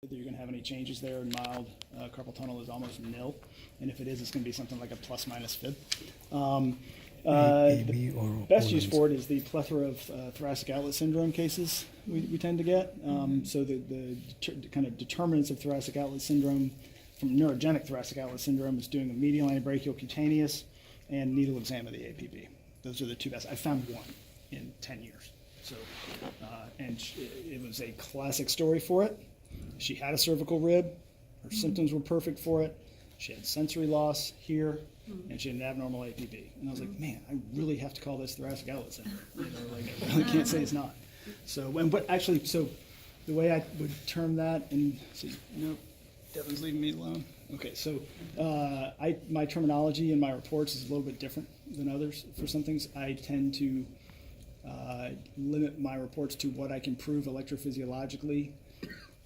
that you're going to have any changes there, and mild carpal tunnel is almost nil. And if it is, it's going to be something like a plus minus fib. AB or The best use Ollens. for it is the plethora of thoracic outlet syndrome cases we tend to get. So the kind of determinants of thoracic outlet syndrome from neurogenic thoracic outlet syndrome is doing a medial antebrachial cutaneous and needle exam of the APB. Those are the two best. I found one in 10 years. So, it was a classic story for it. She had a cervical rib. Her symptoms were perfect for it. She had sensory loss here, and she had an abnormal APB. And I was like, man, I really have to call this thoracic outlet syndrome. I really can't say it's not. So, so the way I would term that, and see, nope, Devin's leaving me alone. Okay, so my terminology in my reports is a little bit different than others. For some things, I tend to limit my reports to what I can prove electrophysiologically.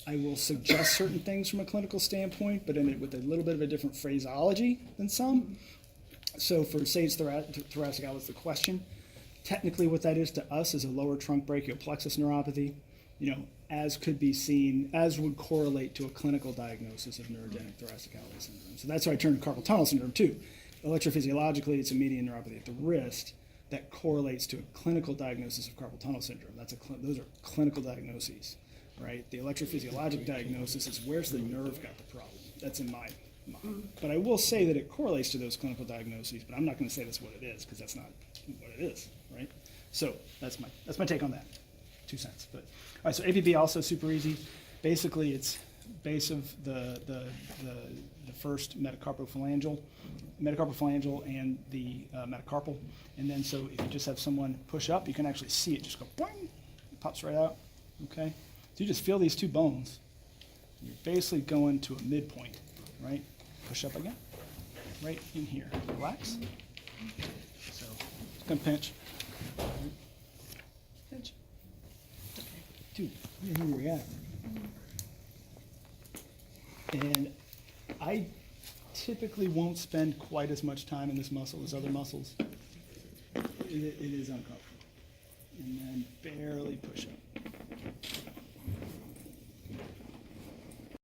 I will suggest certain things from a clinical standpoint, but with a little bit of a different phraseology than some. So for, say it's thoracic outlet, the question, technically what that is to us is a lower trunk brachial plexus neuropathy, as could be seen, as would correlate to a clinical diagnosis of neurogenic thoracic outlet syndrome. So that's why I turned to carpal tunnel syndrome too. Electrophysiologically, it's a median neuropathy at the wrist that correlates to a clinical diagnosis of carpal tunnel syndrome. Those are clinical diagnoses. Right? The electrophysiologic diagnosis is where's the nerve got the problem. That's in my mind. But I will say that it correlates to those clinical diagnoses, but I'm not going to say that's what it is because that's not what it is, right? So that's my take on that. 2 cents. But all right, so APB also super easy. Basically, it's base of the first metacarpophalangeal and the metacarpal, and then so if you just have someone push up, you can actually see it just go boing, it pops right out. Okay. So you just feel these two bones. You're basically going to a midpoint, right? Push up again, right in here. Relax. So it's gonna pinch. Pinch. Dude, you didn't even react. And I typically won't spend quite as much time in this muscle as other muscles. It is uncomfortable. And then barely push up.